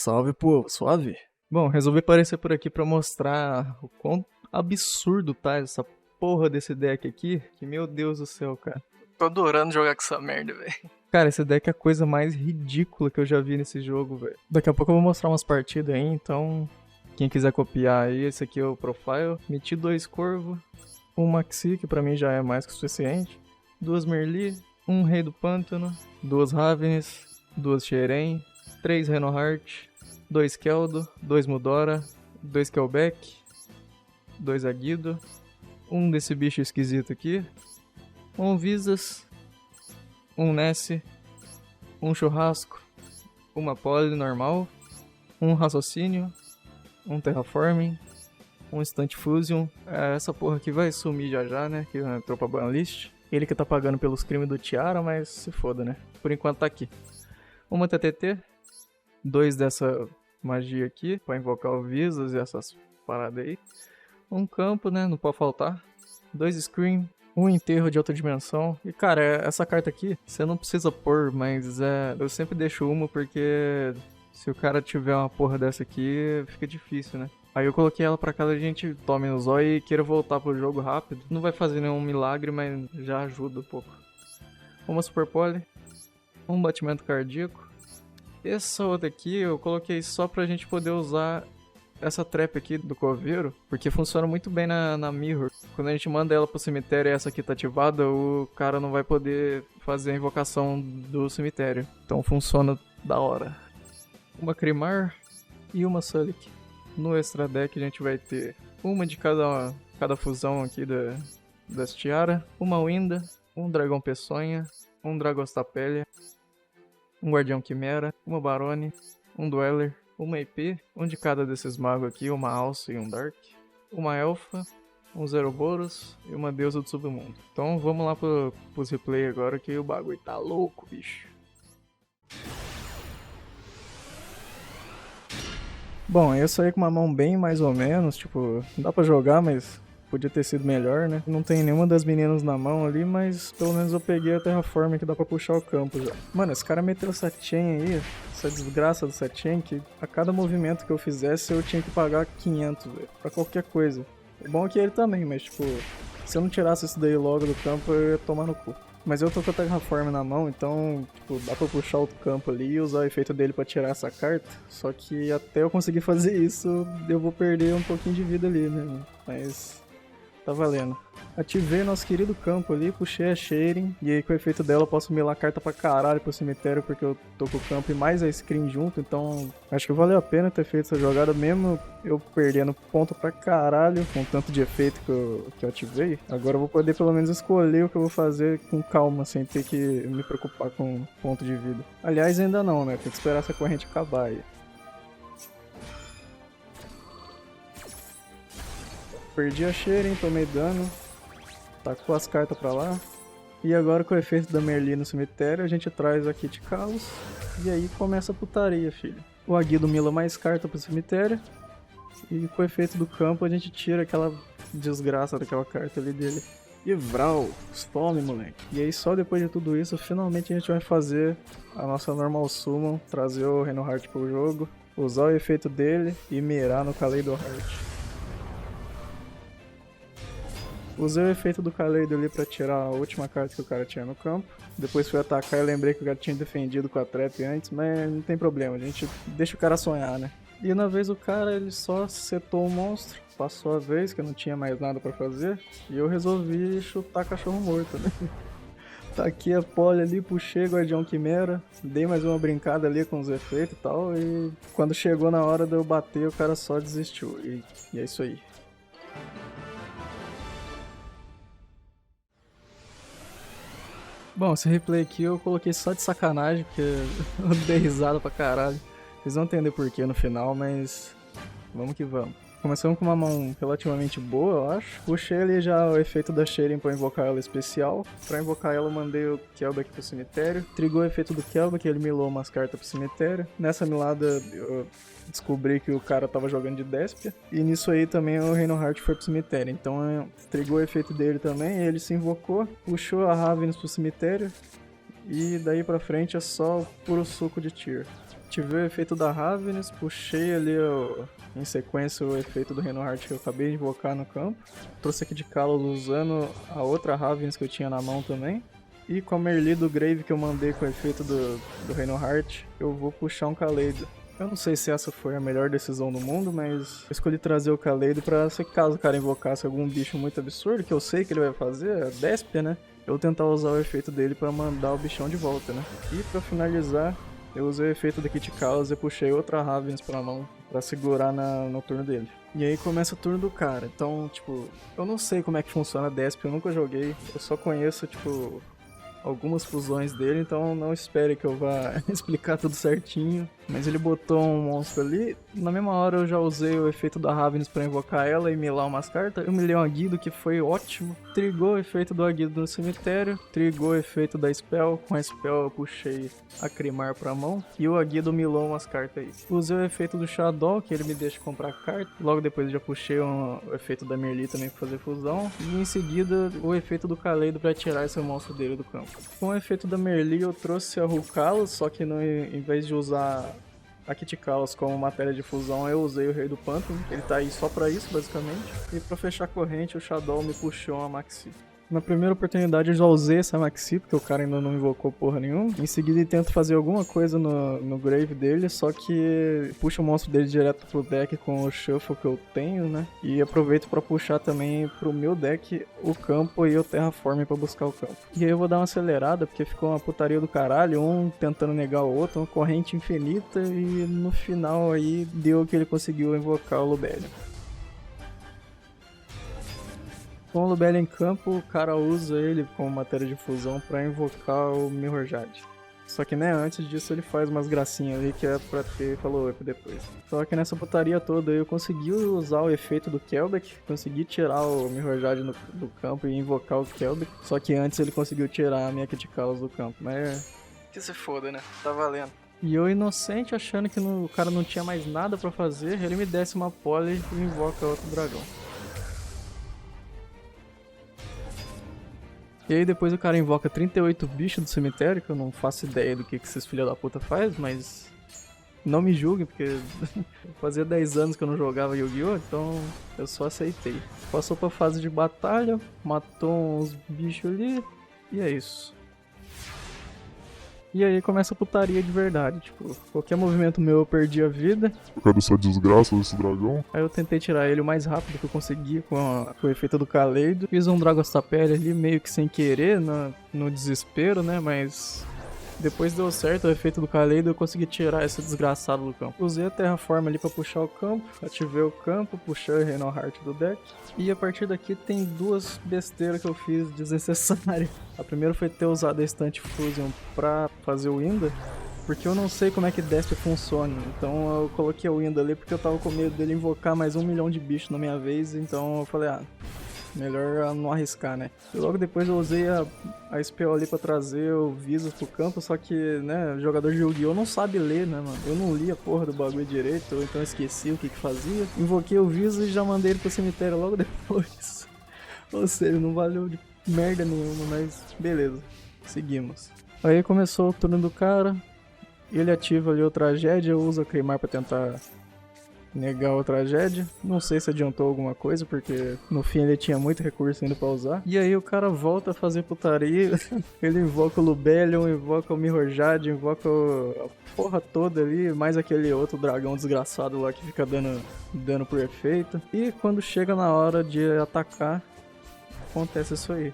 Salve, povo, suave? Bom, resolvi aparecer por aqui pra mostrar o quão absurdo tá essa porra desse deck aqui, que meu Deus do céu, cara. Tô adorando jogar com essa merda, velho. Cara, esse deck é a coisa mais ridícula que eu já vi nesse jogo, velho. Daqui a pouco eu vou mostrar umas partidas aí, então quem quiser copiar aí, esse aqui é o profile. Meti 2 Corvo, um Maxi, que pra mim já é mais que o suficiente, 2 Merli, um Rei do Pântano, 2 Ravens, 2 Xeren, 3 Renoheart, 2 Keldo, 2 Mudora, 2 Kelbeck, 2 Aguido, um desse bicho esquisito aqui, um Visas, um Nessie, um Churrasco, uma Poly normal, um Raciocínio, um Terraforming, um Instant Fusion. Essa porra aqui vai sumir já já, né? Que entrou pra banlist. Ele que tá pagando pelos crimes do Tiara, mas se foda, né? Por enquanto tá aqui. Uma TTT, 2 dessa magia aqui, pra invocar o Visas e essas paradas aí. Um campo, né? Não pode faltar. 2 Scream, um enterro de outra dimensão. E cara, essa carta aqui, você não precisa pôr, mas eu sempre deixo uma porque se o cara tiver uma porra dessa aqui, fica difícil, né? Aí eu coloquei ela pra caso a gente tome no zóio e queira voltar pro jogo rápido. Não vai fazer nenhum milagre, mas já ajuda um pouco. Uma Super Poly, um batimento cardíaco. Essa outra aqui eu coloquei só pra gente poder usar essa trap aqui do coveiro, porque funciona muito bem na Mirror. Quando a gente manda ela pro cemitério e essa aqui tá ativada, o cara não vai poder fazer a invocação do cemitério. Então funciona da hora. Uma Crimar e uma Sulik. No extra deck a gente vai ter uma de cada fusão aqui das Tiara, uma Winda, um Dragão Peçonha, um Dragostapélia, um Guardião Quimera, uma Barone, um Dweller, uma IP, um de cada desses magos aqui, uma Alça e um Dark, uma Elfa, um Zeroboros e uma Deusa do Submundo. Então vamos lá pros replay agora que o bagulho tá louco, bicho. Bom, eu saí com uma mão bem mais ou menos, tipo, dá pra jogar, mas podia ter sido melhor, né? Não tem nenhuma das meninas na mão ali, mas pelo menos eu peguei a Terraform que dá pra puxar o campo já. Mano, esse cara meteu essa chain aí, essa desgraça dessa chain, que a cada movimento que eu fizesse eu tinha que pagar 500, velho, pra qualquer coisa. É bom que ele também, mas tipo, se eu não tirasse isso daí logo do campo, eu ia tomar no cu. Mas eu tô com a Terraform na mão, então, tipo, dá pra puxar o campo ali e usar o efeito dele pra tirar essa carta. Só que até eu conseguir fazer isso, eu vou perder um pouquinho de vida ali, né? Mas tá valendo. Ativei nosso querido campo ali, puxei a Shading, e aí com o efeito dela eu posso milar carta pra caralho pro cemitério, porque eu tô com o campo e mais a screen junto, então acho que valeu a pena ter feito essa jogada, mesmo eu perdendo ponto pra caralho com o tanto de efeito que eu ativei. Agora eu vou poder pelo menos escolher o que eu vou fazer com calma, sem ter que me preocupar com ponto de vida. Aliás, ainda não, né? Tem que esperar essa corrente acabar aí. Perdi a Shading, tomei dano, tacou as cartas pra lá. E agora com o efeito da Merli no cemitério, a gente traz a Kit Kalos. E aí começa a putaria, filho. O Aguido mila mais carta pro cemitério. E com o efeito do campo a gente tira aquela desgraça daquela carta ali dele. E Vral, fome, moleque. E aí só depois de tudo isso, finalmente a gente vai fazer a nossa normal summon, trazer o Renoheart pro jogo, usar o efeito dele e mirar no Kaleido Heart. Usei o efeito do Kaleido ali pra tirar a última carta que o cara tinha no campo. Depois fui atacar e lembrei que o cara tinha defendido com a trap antes, mas não tem problema, a gente deixa o cara sonhar, né? E na vez o cara, ele só setou o monstro, passou a vez que eu não tinha mais nada pra fazer, e eu resolvi chutar cachorro morto, né? Taquei a Poly ali, puxei o Guardião Quimera, dei mais uma brincada ali com os efeitos e tal, e quando chegou na hora de eu bater, o cara só desistiu, e é isso aí. Bom, esse replay aqui eu coloquei só de sacanagem, porque eu dei risada pra caralho. Vocês vão entender porquê no final, mas vamos que vamos. Começamos com uma mão relativamente boa, eu acho. Puxei ali já o efeito da Shading pra invocar ela especial. Pra invocar ela, eu mandei o Kelbeck pro cemitério. Trigou o efeito do Kelbeck, ele milou umas cartas pro cemitério. Nessa milada, eu descobri que o cara tava jogando de Despia. E nisso aí também o Renoheart foi pro cemitério. Então, trigou o efeito dele também, ele se invocou. Puxou a Ravens pro cemitério. E daí pra frente é só puro suco de Tyr. Tive o efeito da Ravens, puxei ali em sequência o efeito do Reinhardt que eu acabei de invocar no campo. Trouxe aqui de Kalos usando a outra Ravens que eu tinha na mão também. E com a Merli do Grave que eu mandei com o efeito do Reinhardt, eu vou puxar um Kaleido. Eu não sei se essa foi a melhor decisão do mundo, mas eu escolhi trazer o Kaleido pra, se caso o cara invocasse algum bicho muito absurdo, que eu sei que ele vai fazer, a Déspia, né? Eu tentar usar o efeito dele pra mandar o bichão de volta, né? E pra finalizar, eu usei o efeito da Kit Chaos e puxei outra Ravens pra mão pra segurar no turno dele. E aí começa o turno do cara. Então, tipo, eu não sei como é que funciona a Déspia, eu nunca joguei. Eu só conheço, tipo, algumas fusões dele, então não espere que eu vá explicar tudo certinho. Mas ele botou um monstro ali, na mesma hora eu já usei o efeito da Ravens pra invocar ela e milar umas cartas. Eu milei um Aguido, que foi ótimo. Trigou o efeito do Aguido no cemitério, trigou o efeito da Spell. Com a Spell eu puxei a Crimar pra mão e o Aguido milou umas cartas aí. Usei o efeito do Shadow, que ele me deixa comprar carta. Logo depois eu já puxei o efeito da Merli também pra fazer fusão. E em seguida o efeito do Kaleido pra tirar esse monstro dele do campo. Com o efeito da Merli eu trouxe a Rukalos, só que em vez de usar a Kit Chaos como matéria de fusão, eu usei o Rei do Pântano. Ele tá aí só pra isso, basicamente. E pra fechar a corrente, o Shadow me puxou uma Maxi. Na primeira oportunidade eu já usei essa Maxi, porque o cara ainda não invocou porra nenhuma. Em seguida ele tenta fazer alguma coisa no Grave dele, só que puxa o monstro dele direto pro deck com o Shuffle que eu tenho, né? E aproveito pra puxar também pro meu deck o campo e o Terraform pra buscar o campo. E aí eu vou dar uma acelerada, porque ficou uma putaria do caralho, um tentando negar o outro, uma corrente infinita, e no final aí deu que ele conseguiu invocar o Lubellion. Com o Lubellion em campo, o cara usa ele como matéria de fusão pra invocar o Mirrorjade. Só que, né, antes disso ele faz umas gracinhas ali que é pra ter follow-up depois. Só que nessa putaria toda eu consegui usar o efeito do Kelbeck, consegui tirar o Mirrorjade do campo e invocar o Kelbeck. Só que antes ele conseguiu tirar a minha Kit Chaos do campo, mas... Que se foda, né? Tá valendo. E eu inocente, achando que o cara não tinha mais nada pra fazer, ele me desce uma pole e invoca outro dragão. E aí depois o cara invoca 38 bichos do cemitério, que eu não faço ideia do que esses filha da puta faz, mas não me julguem, porque fazia 10 anos que eu não jogava Yu-Gi-Oh!, então eu só aceitei. Passou pra fase de batalha, matou uns bichos ali, e é isso. E aí começa a putaria de verdade, tipo, qualquer movimento meu eu perdi a vida. Cadê essa desgraça desse dragão? Aí eu tentei tirar ele o mais rápido que eu consegui com o efeito do Kaleido. Fiz um Dragostapele ali meio que sem querer, no desespero, né, mas... Depois deu certo o efeito do Kaleido, eu consegui tirar esse desgraçado do campo. Usei a Terraform ali pra puxar o campo, ativei o campo, puxei o Reinhardt do deck. E a partir daqui tem duas besteiras que eu fiz desnecessárias. A primeira foi ter usado a Instant Fusion pra fazer o Winda, porque eu não sei como é que Déspia funciona. Então eu coloquei o Winda ali porque eu tava com medo dele invocar mais 1 milhão de bichos na minha vez, então eu falei, melhor não arriscar, né? E logo depois eu usei a Spell ali pra trazer o Visas pro campo, só que, né, o jogador de Yu-Gi-Oh! Não sabe ler, né, mano? Eu não li a porra do bagulho direito, ou então esqueci o que fazia. Invoquei o Visas e já mandei ele pro cemitério logo depois. Ou seja, não valeu de merda nenhuma, mas beleza, seguimos. Aí começou o turno do cara, ele ativa ali o Tragédia, eu uso a Crimar pra tentar negar a Tragédia. Não sei se adiantou alguma coisa, porque no fim ele tinha muito recurso ainda pra usar. E aí o cara volta a fazer putaria. Ele invoca o Lubellion, invoca o Mirrorjade, invoca a porra toda ali, mais aquele outro dragão desgraçado lá que fica dando dano por efeito. E quando chega na hora de atacar, acontece isso aí.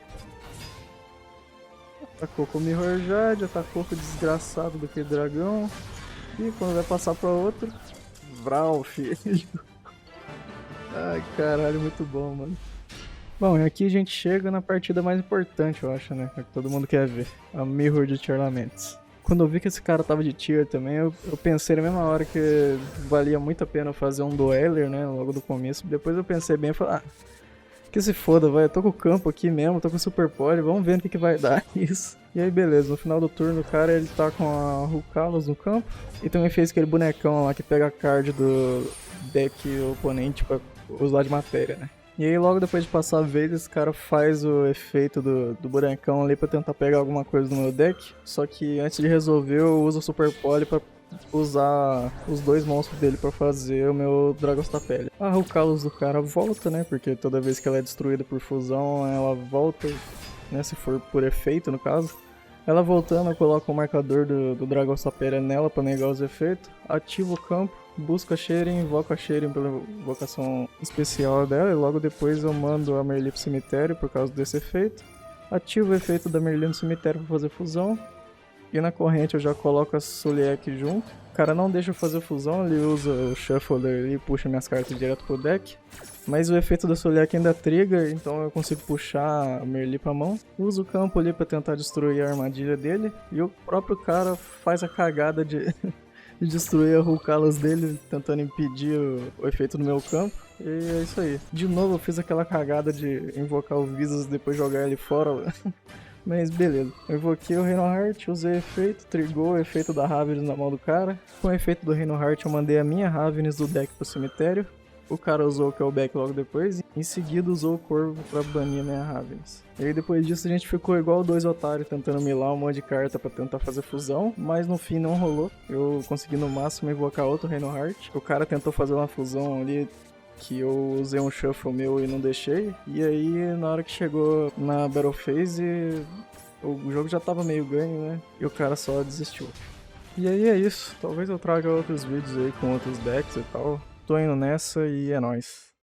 Atacou com o Mirrorjade, atacou com o desgraçado daquele dragão. E quando vai passar pra outro, Vral, filho. Ai, caralho, muito bom, mano. Bom, e aqui a gente chega na partida mais importante, eu acho, né? Que todo mundo quer ver. A Mirror de Tournaments. Quando eu vi que esse cara tava de tier também, eu pensei na mesma hora que valia muito a pena fazer um dueler, né? Logo do começo. Depois eu pensei bem e falei, que se foda, vai. Eu tô com o campo aqui mesmo, tô com o Super Poly, vamos ver no que vai dar isso. E aí, beleza, no final do turno o cara ele tá com a Rukalos no campo. E também fez aquele bonecão lá que pega a card do deck oponente pra usar de matéria, né? E aí logo depois de passar a vez, esse cara faz o efeito do bonecão ali pra tentar pegar alguma coisa do meu deck. Só que antes de resolver eu uso o Super Poly pra usar os 2 monstros dele pra fazer o meu Dragos da Pele. A Rukalos do cara volta, né? Porque toda vez que ela é destruída por fusão, ela volta, né? Se for por efeito, no caso. Ela voltando, eu coloco o marcador do Dragos da Pele nela pra negar os efeitos. Ativo o campo, busco a Shayrin, invoco a Shayrin pela invocação especial dela. E logo depois eu mando a Merli pro cemitério por causa desse efeito. Ativo o efeito da Merli no cemitério pra fazer fusão. E na corrente eu já coloco a Soliek junto. O cara não deixa eu fazer fusão, ele usa o Shuffler e puxa minhas cartas direto pro deck. Mas o efeito da Soliek ainda trigger, então eu consigo puxar a Merli pra mão. Uso o campo ali pra tentar destruir a armadilha dele. E o próprio cara faz a cagada de destruir a Rukalos dele, tentando impedir o efeito no meu campo. E é isso aí. De novo eu fiz aquela cagada de invocar o Visas e depois jogar ele fora. Mas beleza, eu invoquei o Reinhardt, usei efeito, trigou o efeito da Ravens na mão do cara. Com o efeito do Reinhardt eu mandei a minha Ravens do deck pro cemitério. O cara usou o Killback logo depois, e em seguida usou o Corvo pra banir a minha Ravens. E aí depois disso a gente ficou igual 2 otários tentando milar um monte de carta pra tentar fazer fusão, mas no fim não rolou. Eu consegui no máximo invocar outro Reinhardt. O cara tentou fazer uma fusão ali, que eu usei um shuffle meu e não deixei. E aí, na hora que chegou na Battle Phase, o jogo já tava meio ganho, né? E o cara só desistiu. E aí é isso. Talvez eu traga outros vídeos aí com outros decks e tal. Tô indo nessa e é nóis.